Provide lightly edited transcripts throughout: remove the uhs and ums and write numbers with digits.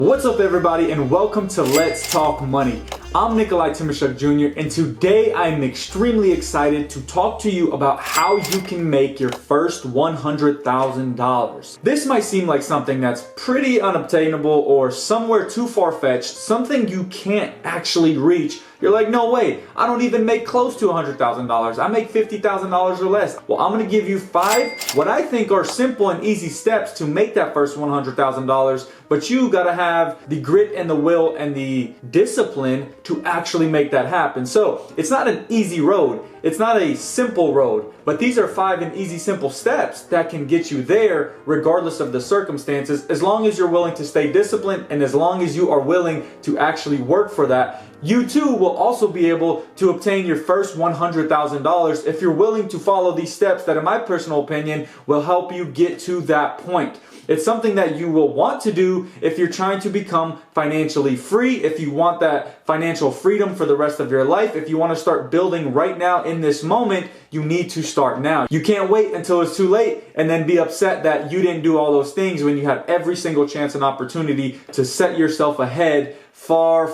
What's up everybody and welcome to Let's Talk Money. I'm Nikolay Timoshchuk Jr. and today I'm extremely excited to talk to you about how you can make your first $100,000. This might seem like something that's pretty unobtainable or somewhere too far-fetched, something you can't actually reach. You're like, no way, I don't even make close to $100,000. I make $50,000 or less. Well, I'm gonna give you 5 what I think are simple and easy steps to make that first $100,000, but you gotta have the grit and the will and the discipline to actually make that happen. So it's not an easy road. It's not a simple road, but these are 5 and easy, simple steps that can get you there regardless of the circumstances, as long as you're willing to stay disciplined and as long as you are willing to actually work for that. You too will also be able to obtain your first $100,000 if you're willing to follow these steps that, in my personal opinion, will help you get to that point. It's something that you will want to do if you're trying to become financially free, if you want that financial freedom for the rest of your life, if you want to start building right now in this moment, you need to start now. You can't wait until it's too late and then be upset that you didn't do all those things when you had every single chance and opportunity to set yourself ahead far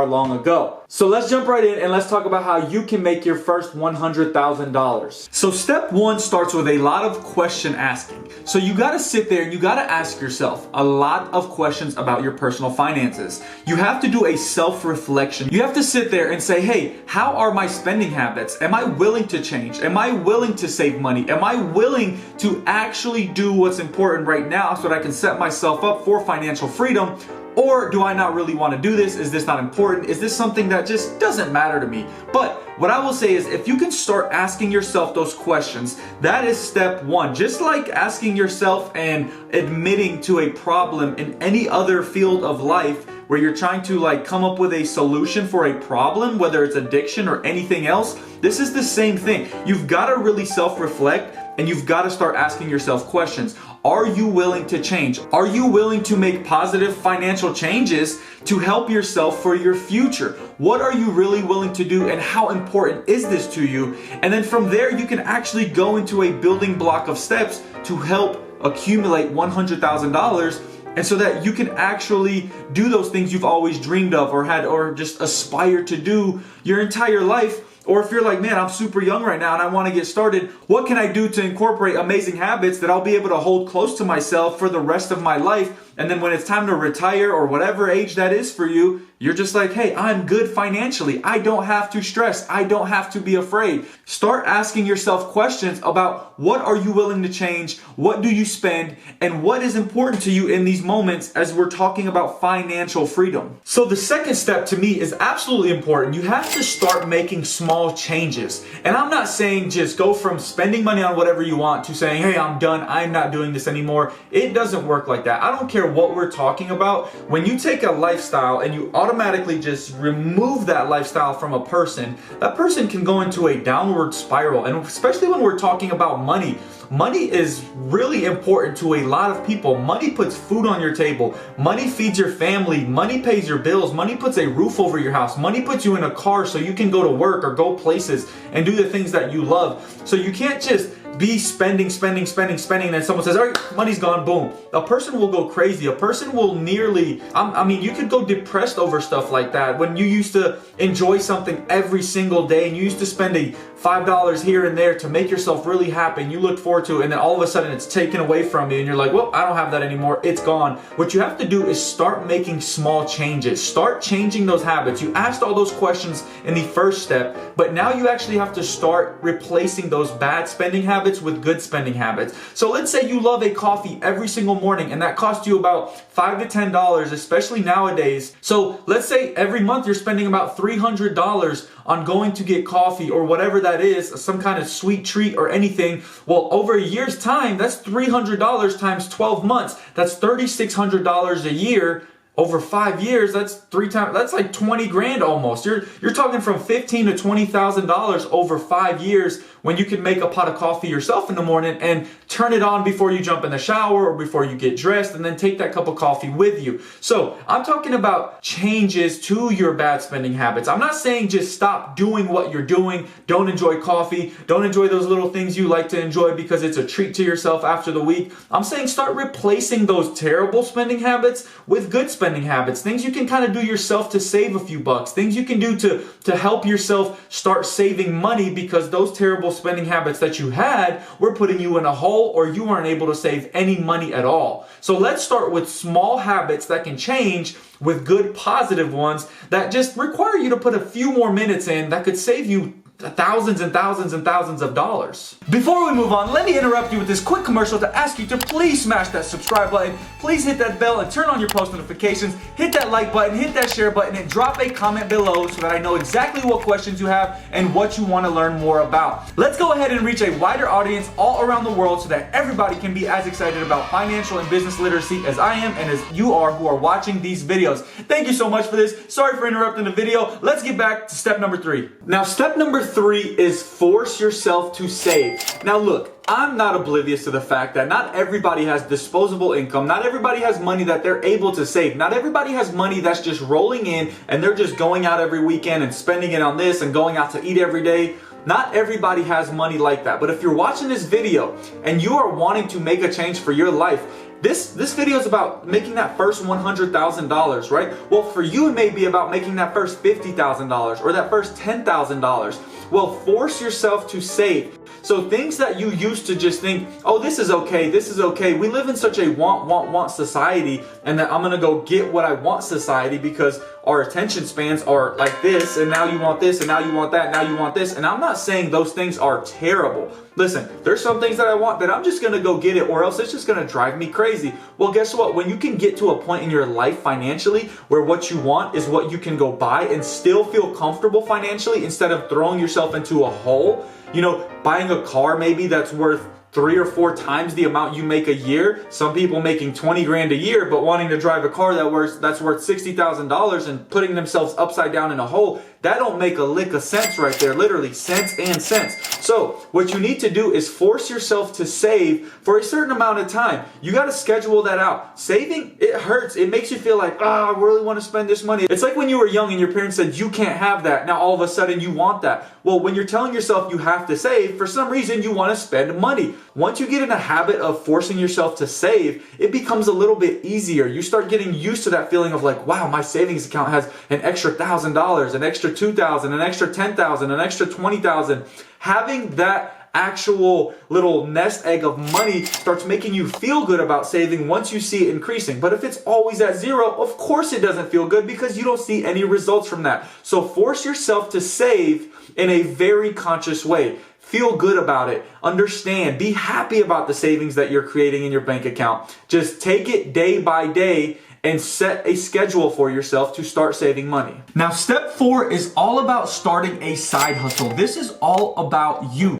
long ago. So let's jump right in and let's talk about how you can make your first $100,000. So step 1 starts with a lot of question asking. So you gotta sit there and you gotta ask yourself a lot of questions about your personal finances. You have to do a self-reflection. You have to sit there and say, hey, how are my spending habits? Am I willing to change? Am I willing to save money? Am I willing to actually do what's important right now so that I can set myself up for financial freedom? Or do I not really want to do this? Is this not important? Is this something that just doesn't matter to me? But what I will say is if you can start asking yourself those questions, that is step 1. Just like asking yourself and admitting to a problem in any other field of life where you're trying to come up with a solution for a problem, whether it's addiction or anything else, this is the same thing. You've got to really self-reflect and you've got to start asking yourself questions. Are you willing to change? Are you willing to make positive financial changes to help yourself for your future? What are you really willing to do and how important is this to you? And then from there, you can actually go into a building block of steps to help accumulate $100,000, and so that you can actually do those things you've always dreamed of or had or just aspired to do your entire life. Or if you're like, man, I'm super young right now and I want to get started, what can I do to incorporate amazing habits that I'll be able to hold close to myself for the rest of my life? And then when it's time to retire or whatever age that is for you, you're just like, hey, I'm good financially. I don't have to stress. I don't have to be afraid. Start asking yourself questions about what are you willing to change? What do you spend? And what is important to you in these moments as we're talking about financial freedom? So the second step to me is absolutely important. You have to start making small changes. And I'm not saying just go from spending money on whatever you want to saying, hey, I'm done. I'm not doing this anymore. It doesn't work like that. I don't care what we're talking about. When you take a lifestyle and you automatically just remove that lifestyle from a person, that person can go into a downward spiral. And especially when we're talking about money, money is really important to a lot of people. Money puts food on your table. Money feeds your family. Money pays your bills. Money puts a roof over your house. Money puts you in a car so you can go to work or go places and do the things that you love. So you can't just be spending, and then someone says, all right, money's gone, boom. A person will go crazy. A person will nearly, you could go depressed over stuff like that. When you used to enjoy something every single day and you used to spend a $5 here and there to make yourself really happy and you look forward to it, and then all of a sudden it's taken away from you and you're like, well, I don't have that anymore. It's gone. What you have to do is start making small changes. Start changing those habits. You asked all those questions in the first step, but now you actually have to start replacing those bad spending habits with good spending habits. So let's say you love a coffee every single morning and that costs you about $5 to $10, especially nowadays. So let's say every month you're spending about $300 on going to get coffee or whatever that is, some kind of sweet treat or anything. Well, over a year's time, that's $300 times 12 months. That's $3,600 a year Over 5 years, that's that's like 20 grand almost. You're talking from $15,000 to $20,000 over 5 years when you can make a pot of coffee yourself in the morning and turn it on before you jump in the shower or before you get dressed, and then take that cup of coffee with you. So I'm talking about changes to your bad spending habits. I'm not saying just stop doing what you're doing. Don't enjoy coffee. Don't enjoy those little things you like to enjoy because it's a treat to yourself after the week. I'm saying start replacing those terrible spending habits with good spending habits. Things you can kind of do yourself to save a few bucks. Things you can do to help yourself start saving money, because those terrible spending habits that you had were putting you in a hole, or you weren't able to save any money at all. So let's start with small habits that can change with good positive ones that just require you to put a few more minutes in that could save you thousands and thousands and thousands of dollars. Before we move on, let me interrupt you with this quick commercial to ask you to please smash that subscribe button, please hit that bell and turn on your post notifications, hit that like button, hit that share button, and drop a comment below so that I know exactly what questions you have and what you want to learn more about. Let's go ahead and reach a wider audience all around the world so that everybody can be as excited about financial and business literacy as I am and as you are who are watching these videos. Thank you so much for this. Sorry for interrupting the video. Let's get back to step number 3. Now, step number 3 is force yourself to save. Now look, I'm not oblivious to the fact that not everybody has disposable income. Not everybody has money that they're able to save. Not everybody has money that's just rolling in and they're just going out every weekend and spending it on this and going out to eat every day. Not everybody has money like that. But if you're watching this video and you are wanting to make a change for your life, this video is about making that first $100,000, right? Well, for you, it may be about making that first $50,000 or that first $10,000. Well, force yourself to save. So things that you used to just think, oh, this is okay, this is okay. We live in such a want society, and that I'm gonna go get what I want society, because our attention spans are like this, and now you want this, and now you want that, and now you want this. And I'm not saying those things are terrible. Listen, there's some things that I want that I'm just gonna go get it, or else it's just gonna drive me crazy. Well, guess what? When you can get to a point in your life financially where what you want is what you can go buy and still feel comfortable financially instead of throwing yourself into a hole, you know, buying a car maybe that's worth 3 or 4 times the amount you make a year. Some people making 20 grand a year, but wanting to drive a car that's worth $60,000 and putting themselves upside down in a hole. That don't make a lick of sense right there, literally cents and cents. So what you need to do is force yourself to save for a certain amount of time. You got to schedule that out. Saving, it hurts. It makes you feel like, I really want to spend this money. It's like when you were young and your parents said, you can't have that. Now all of a sudden you want that. Well, when you're telling yourself you have to save, for some reason you want to spend money. Once you get in a habit of forcing yourself to save, it becomes a little bit easier. You start getting used to that feeling of like, wow, my savings account has an extra $1,000, an extra $2,000, an extra $10,000, an extra $20,000. Having that actual little nest egg of money starts making you feel good about saving once you see it increasing. But if it's always at zero, of course it doesn't feel good because you don't see any results from that. So force yourself to save in a very conscious way. Feel good about it. Understand. Be happy about the savings that you're creating in your bank account. Just take it day by day and set a schedule for yourself to start saving money. Now, step 4 is all about starting a side hustle. This is all about you.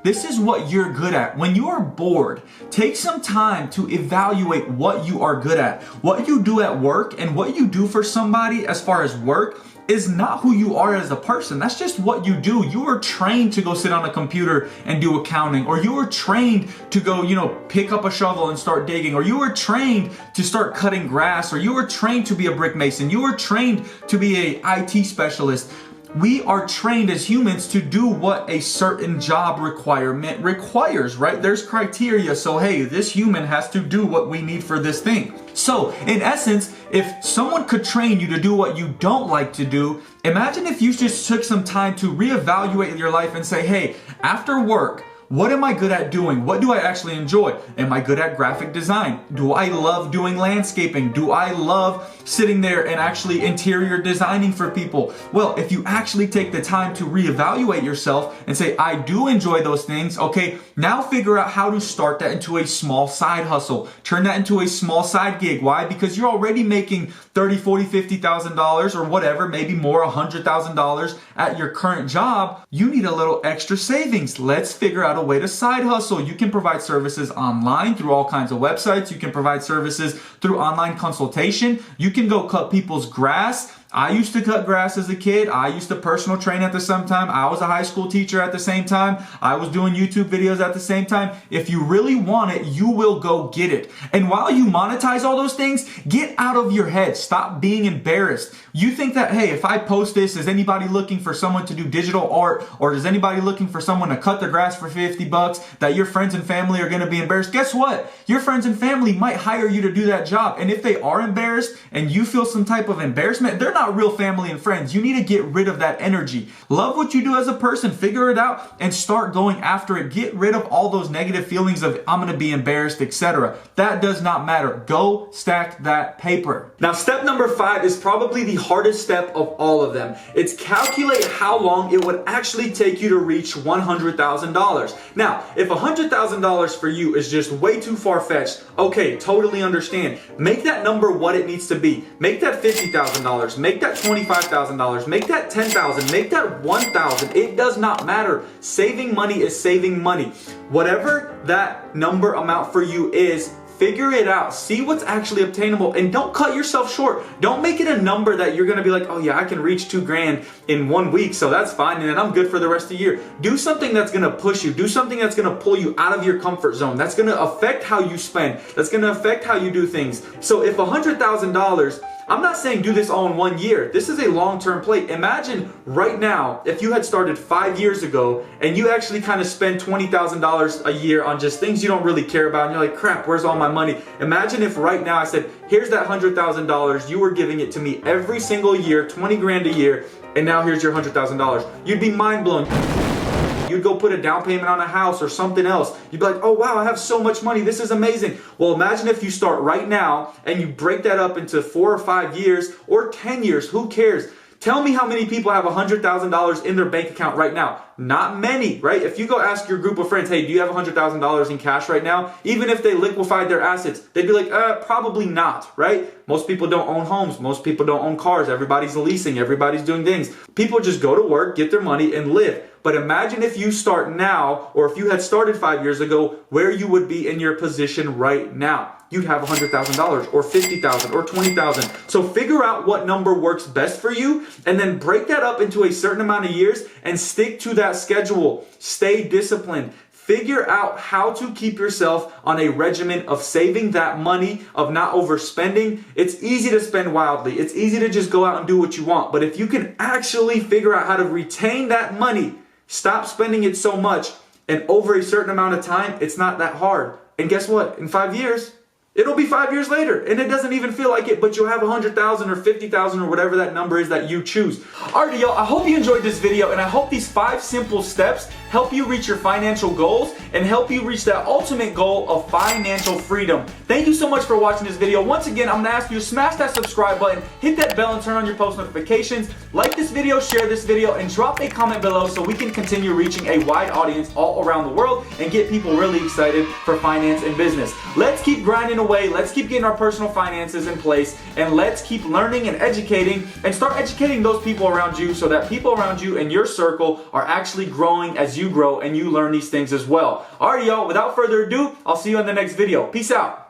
This is what you're good at. When you are bored, take some time to evaluate what you are good at. What you do at work and what you do for somebody as far as work is not who you are as a person. That's just what you do. You are trained to go sit on a computer and do accounting, or you are trained to go, pick up a shovel and start digging, or you are trained to start cutting grass, or you are trained to be a brick mason. You are trained to be a IT specialist. We are trained as humans to do what a certain job requirement requires, right? There's criteria. So, hey, this human has to do what we need for this thing. So, in essence, if someone could train you to do what you don't like to do, imagine if you just took some time to reevaluate your life and say, hey, after work, what am I good at doing? What do I actually enjoy? Am I good at graphic design? Do I love doing landscaping? Do I love sitting there and actually interior designing for people? Well, if you actually take the time to reevaluate yourself and say, I do enjoy those things, okay, now figure out how to start that into a small side hustle. Turn that into a small side gig. Why? Because you're already making $30,000, $40,000, $50,000 or whatever, maybe more, $100,000 at your current job. You need a little extra savings. Let's figure out a a way to side hustle. You can provide services online through all kinds of websites. You can provide services through online consultation. You can go cut people's grass. I used to cut grass as a kid. I used to personal train at the same time. I was a high school teacher at the same time. I was doing YouTube videos at the same time. If you really want it, you will go get it. And while you monetize all those things, get out of your head. Stop being embarrassed. You think that, hey, if I post this, is anybody looking for someone to do digital art, or is anybody looking for someone to cut their grass for $50, that your friends and family are going to be embarrassed? Guess what? Your friends and family might hire you to do that job. And if they are embarrassed and you feel some type of embarrassment, they're not real family and friends. You need to get rid of that energy. Love what you do as a person, figure it out, and start going after it. Get rid of all those negative feelings of I'm going to be embarrassed, etc. That does not matter. Go stack that paper. Now, step number 5 is probably the hardest step of all of them. It's calculate how long it would actually take you to reach $100,000. Now, if $100,000 for you is just way too far-fetched, okay, totally understand. Make that number what it needs to be. Make that $50,000. Make that $25,000. Make that $10,000. Make that $1,000. It does not matter. Saving money is saving money. Whatever that number amount for you is, figure it out. See what's actually obtainable, and don't cut yourself short. Don't make it a number that you're gonna be like, oh yeah, I can reach $2,000 in 1 week, so that's fine, and then I'm good for the rest of the year. Do something that's gonna push you. Do something that's gonna pull you out of your comfort zone. That's gonna affect how you spend. That's gonna affect how you do things. So if $100,000, I'm not saying do this all in 1 year. This is a long-term play. Imagine right now, if you had started 5 years ago and you actually kind of spend $20,000 a year on just things you don't really care about, and you're like, crap, where's all my money? Imagine if right now I said, here's that $100,000, you were giving it to me every single year, 20 grand a year, and now here's your $100,000. You'd be mind blown. You'd go put a down payment on a house or something else. You'd be like, oh wow, I have so much money. This is amazing. Well, imagine if you start right now and you break that up into 4 or 5 years or 10 years. Who cares? Tell me how many people have $100,000 in their bank account right now. Not many, right? If you go ask your group of friends, hey, do you have $100,000 in cash right now? Even if they liquefied their assets, they'd be like, probably not, right? Most people don't own homes. Most people don't own cars. Everybody's leasing. Everybody's doing things. People just go to work, get their money, and live. But imagine if you start now, or if you had started 5 years ago, where you would be in your position right now. You'd have $100,000 or $50,000 or $20,000. So figure out what number works best for you, and then break that up into a certain amount of years and stick to that schedule. Stay disciplined. Figure out how to keep yourself on a regimen of saving that money, of not overspending. It's easy to spend wildly. It's easy to just go out and do what you want. But if you can actually figure out how to retain that money, stop spending it so much, and over a certain amount of time, it's not that hard. And guess what? In 5 years, it'll be 5 years later, and it doesn't even feel like it, but you'll have 100,000 or 50,000 or whatever that number is that you choose. Alrighty, y'all, I hope you enjoyed this video, and I hope these 5 simple steps help you reach your financial goals and help you reach that ultimate goal of financial freedom. Thank you so much for watching this video. Once again, I'm gonna ask you to smash that subscribe button, hit that bell, and turn on your post notifications. Like this video, share this video, and drop a comment below so we can continue reaching a wide audience all around the world and get people really excited for finance and business. Let's keep grinding away. Let's keep getting our personal finances in place, and let's keep learning and educating, and start educating those people around you so that people around you in your circle are actually growing as you grow and you learn these things as well. Alright, y'all, without further ado, I'll see you in the next video. Peace out.